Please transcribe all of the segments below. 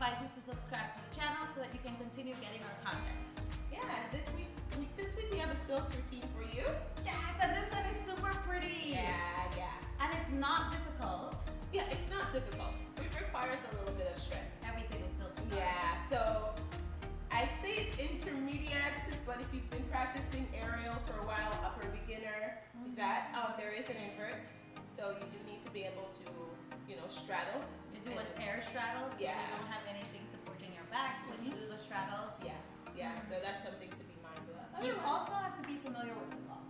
invite you to subscribe to the channel so that you can continue getting our content. Yeah, this week we have a silks routine for you. Yes, and this one is super pretty. Yeah. And it's not difficult. Yeah, it's not difficult. It requires a little bit of strength. Everything is silk. Yeah, so I'd say it's intermediate, but if you've been practicing aerial for a while, upper beginner, that there is an invert, so you do need to be able to, straddle. You do an air straddle, so Yeah. you don't have anything supporting your back when you do the straddle. Yeah, so that's something to be mindful of. You also have to be familiar with the lock.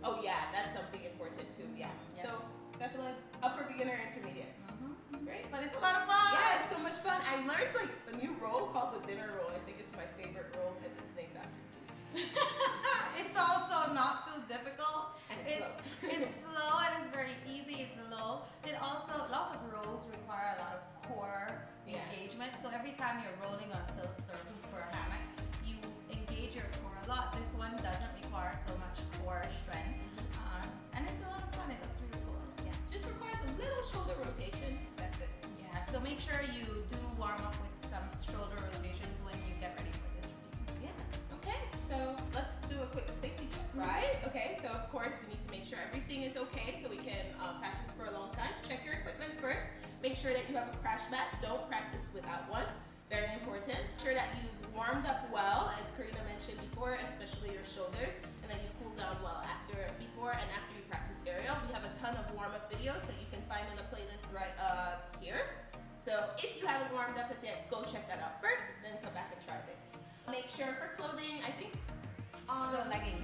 Oh yeah, that's something important too, yeah. Yes. So definitely upper beginner, intermediate. Great. But it's a lot of fun. Yeah, it's so much fun. I learned like a new roll called the dinner roll. I think it's my favorite roll because it's named after food. It's also not too difficult. And It's slow and it's very easy. It's low. Lots of rolls require a lot of core engagement. So every time you're rolling on silks or hoop or a hammock, you engage your core a lot. This one doesn't require so much core strength, and it's a lot of fun. It looks really cool. Yeah, just requires a little shoulder rotation. That's it. Yeah. So make sure you do warm up with some shoulder rotations when you get ready for this routine. Yeah. Okay. So let's do a quick safety check, right? Okay. So of course we need to make sure everything is okay so we can practice for a long time. Check your equipment first. Make sure that you have a crash mat. Don't practice without one. Very important. Make sure that you've warmed up well, as Karina mentioned before, especially your shoulders, and then you cool down well before and after you practice aerial. We have a ton of warm-up videos that you can find in a playlist right here. So if you haven't warmed up as yet, go check that out first, then come back and try this. Make sure for clothing, I think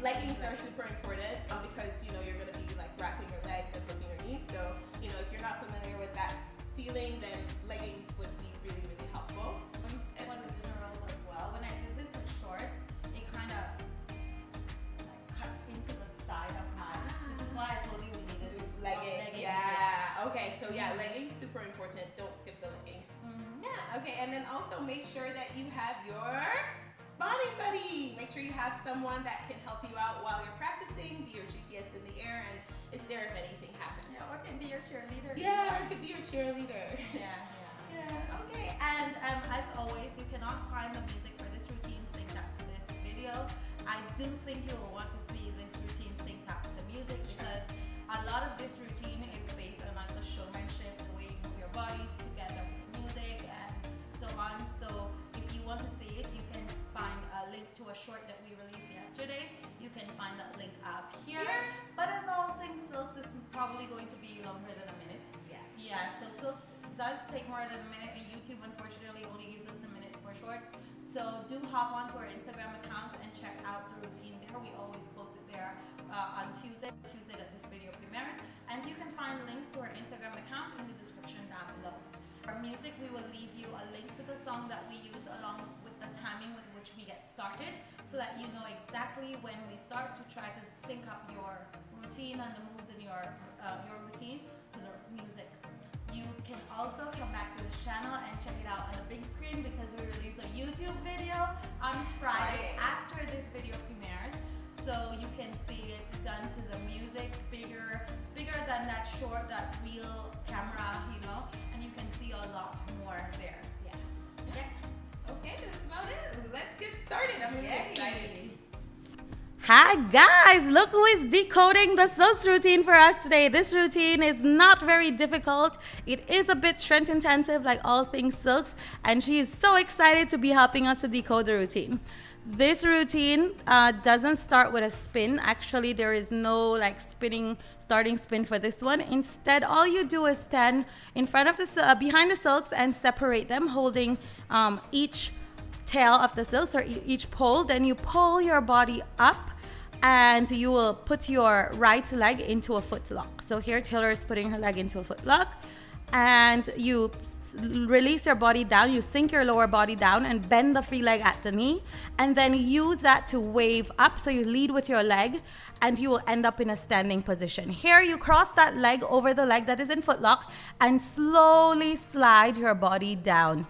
leggings are super important because you're going to be like wrapping your legs and flipping your knees. So if you're not familiar with that feeling, then leggings would be really, really helpful. And one of the dinner rolls as well. When I did this with shorts, it kind of cut into the side of my. This is why I told you we needed leggings. Yeah. Okay. So leggings super important. Don't skip the leggings. Yeah. Okay. And then also make sure that you have your spotting buddy. Make sure you have someone that can help you out while you're practicing. Be your GPS in the air and is there if anything happens. Yeah, or can be your cheerleader. Yeah, or it could be your cheerleader. Yeah. Okay, and as always, you cannot find the music for this routine synced up to this video. I do think you will want to see this routine synced up to the music because a lot of this routine is based on like the showmanship, the way you move your body together with music and so on. So if you want to see it, you can find a link to a short that we released yesterday. You can find that link up here. But as all things silks, it's probably going to be longer than a minute. Yeah, so silks does take more than a minute, and YouTube unfortunately only gives us a minute for shorts. So do hop onto our Instagram account and check out the routine there. We always post it there on Tuesday that this video premieres. And you can find links to our Instagram account in the description down below. For music, we will leave you a link to the song that we use along with the timing with which we get started so that you know exactly when we start to try to sync up your routine and the moves in your routine to the music. You can also come back to this channel and check it out on the big screen because we release a YouTube video on Friday after this video premieres. So you can see it done to the music, bigger than that short, that real camera, and you can see a lot more there. Yeah. Okay, that's about it. Let's get started. I'm really excited. Hi guys, look who is decoding the silks routine for us today. This routine is not very difficult. It is a bit strength intensive like all things silks, and she is so excited to be helping us to decode the routine. This routine doesn't start with a spin. Actually, there is no starting spin for this one. Instead, all you do is stand in front of behind the silks and separate them, holding each tail of the silks or each pole. Then you pull your body up and you will put your right leg into a foot lock. So here Taylor is putting her leg into a foot lock, and you release your body down, you sink your lower body down and bend the free leg at the knee, and then use that to wave up. So you lead with your leg and you will end up in a standing position. Here you cross that leg over the leg that is in foot lock and slowly slide your body down.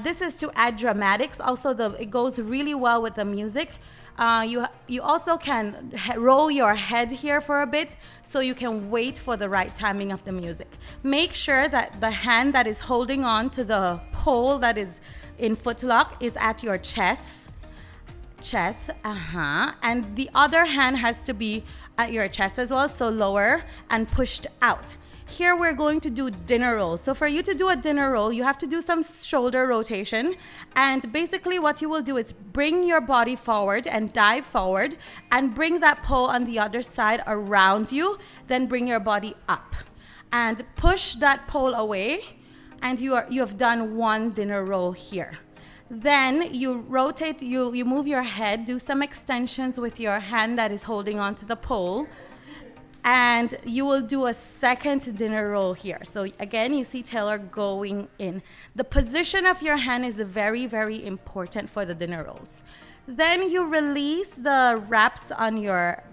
This is to add dramatics. Also, it goes really well with the music. You also can roll your head here for a bit so you can wait for the right timing of the music. Make sure that the hand that is holding on to the pole that is in footlock is at your chest, and the other hand has to be at your chest as well, so lower and pushed out. Here we're going to do dinner rolls. So for you to do a dinner roll, you have to do some shoulder rotation. And basically what you will do is bring your body forward and dive forward and bring that pole on the other side around you. Then bring your body up and push that pole away. And you have done one dinner roll here. Then you rotate, you move your head, do some extensions with your hand that is holding onto the pole. And you will do a second dinner roll here. So again, you see Taylor going in. The position of your hand is very, very important for the dinner rolls. Then you release the wraps on your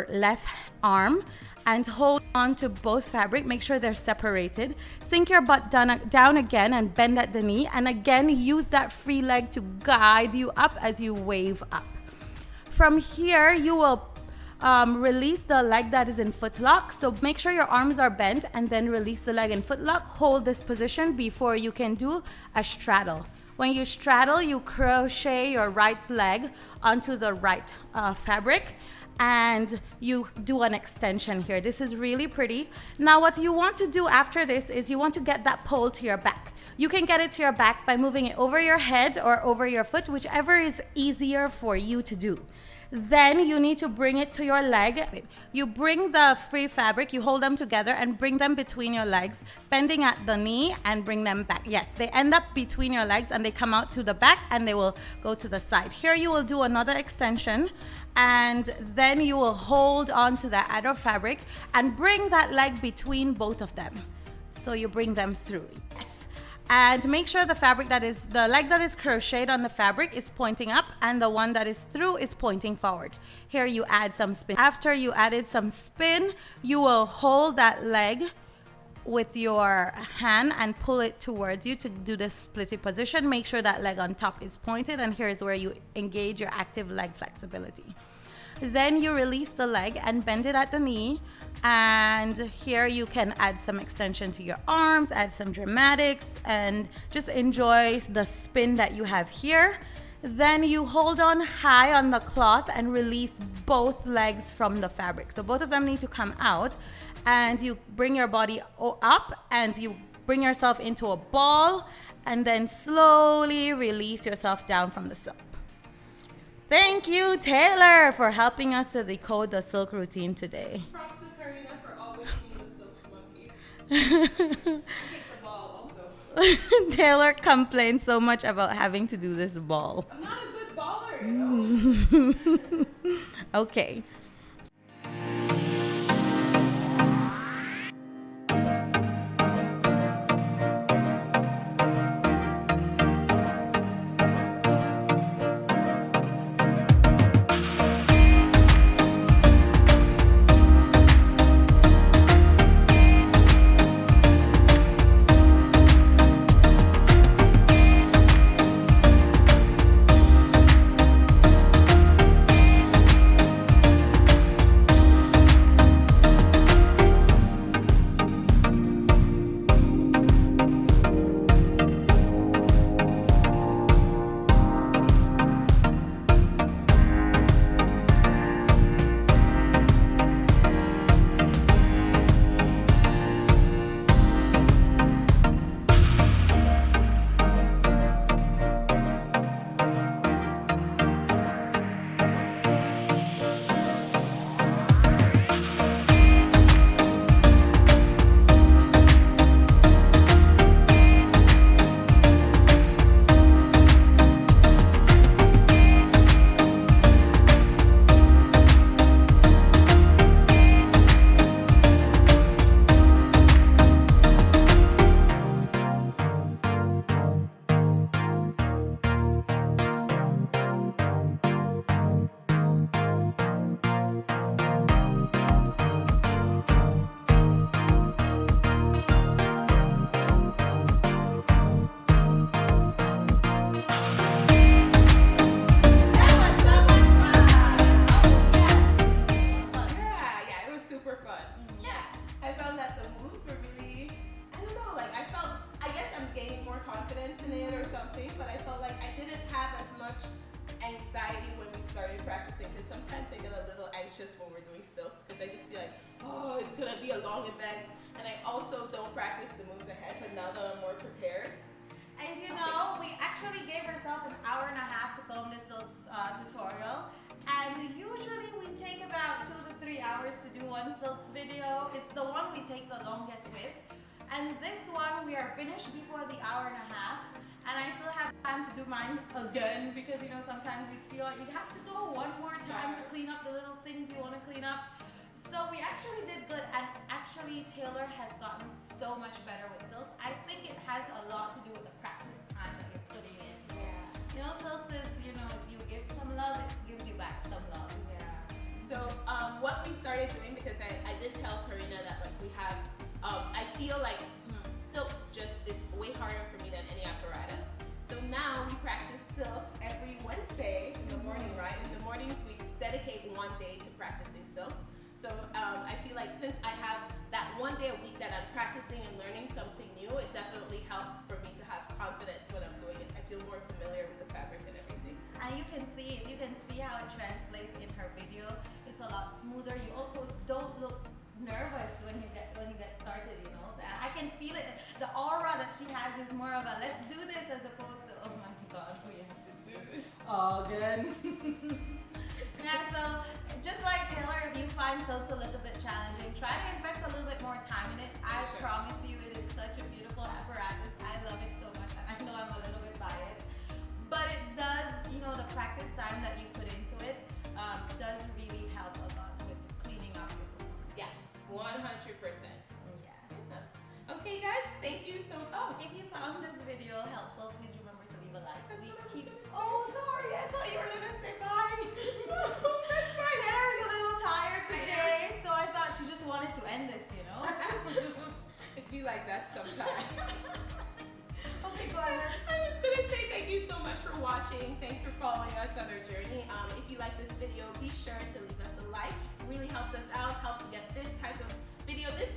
left arm and hold on to both fabric. Make sure they're separated. Sink your butt down again and bend at the knee. And again, use that free leg to guide you up as you wave up. From here, you will release the leg that is in footlock. So make sure your arms are bent and then release the leg in footlock. Hold this position before you can do a straddle. When you straddle, you crochet your right leg onto the right fabric and you do an extension here. This is really pretty. Now what you want to do after this is you want to get that pole to your back. You can get it to your back by moving it over your head or over your foot, whichever is easier for you to do. Then you need to bring it to your leg. You bring the free fabric, you hold them together and bring them between your legs, bending at the knee and bring them back. Yes, they end up between your legs and they come out through the back and they will go to the side. Here you will do another extension and then you will hold on to that other fabric and bring that leg between both of them. So you bring them through. Yes. And make sure the leg that is crocheted on the fabric is pointing up and the one that is through is pointing forward. Here you add some spin. After you added some spin, you will hold that leg with your hand and pull it towards you to do the splitty position. Make sure that leg on top is pointed and here is where you engage your active leg flexibility. Then you release the leg and bend it at the knee. And here you can add some extension to your arms, add some dramatics, and just enjoy the spin that you have here. Then you hold on high on the cloth and release both legs from the fabric. So both of them need to come out and you bring your body up and you bring yourself into a ball and then slowly release yourself down from the silk. Thank you, Taylor, for helping us to decode the silk routine today. Props to Karina for always being the silk monkey. Take the ball also. Taylor complained so much about having to do this ball. I'm not a good baller, you know? Okay. confidence in it or something, but I felt like I didn't have as much anxiety when we started practicing, because sometimes I get a little anxious when we're doing stilts, because I just feel like, oh, it's gonna be a long event, and I also don't practice the moves ahead, but now that I'm more prepared. And you know, we actually gave ourselves an hour and a half to film this silks tutorial. And usually we take about 2 to 3 hours to do one silks video. It's the one we take the longest with. And this one we are finished before the hour and a half. And I still have time to do mine again, because you know, sometimes you feel like you have to go one more time to clean up the little things you want to clean up. So we actually did good, and actually Taylor has gotten so much better with silks. I think it has a lot to do with the practice time that you're putting in. Yeah. You know, silks is, you know, if you give some love, it gives you back some love. Yeah. So what we started doing, because I did tell Karina that like we have, I feel like silks just is way harder for me than any apparatus. So now we practice silks every Wednesday in the morning, right? In the mornings we dedicate one day to practicing silks. So I feel like since I have that one day a week that I'm practicing and learning something new, it definitely helps for me to have confidence when I'm doing it. I feel more familiar with the fabric and everything. And you can see it. You can see how it translates in her video. It's a lot smoother. You also don't look nervous when you get started, you know. So I can feel it. The aura that she has is more of a let's do this, as opposed to, oh my god, we have to do this again. Yeah, so just like Taylor, if you find silks a little bit challenging, try to invest a little bit more time in it. I promise you, it is such a beautiful apparatus. I love it so much, and I know I'm a little bit biased, but it does, you know, the practice time that you put into it does really help a lot with cleaning up your performance. Yes, 100%. Yeah. Okay, guys, thank you so much. Oh, If you found this video helpful, please remember to leave a like. That's what I was gonna say. Oh, sorry, I thought you were gonna say bye. no, that's fine. Taylor's a little tired today, so I thought she just wanted to end this, you know? It'd be like that sometimes. Okay, go ahead. I was gonna say thank you so much for watching. Thanks for following us on our journey. If you like this video, be sure to leave us a like. It really helps us out, helps to get this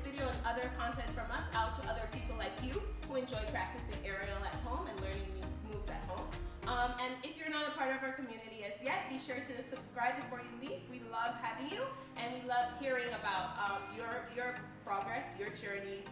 video and other content from us out to other people like you who enjoy practicing aerial at home and learning moves at home. And if you're not a part of our community as yet, be sure to subscribe before you leave. We love having you, and we love hearing about your progress, your journey,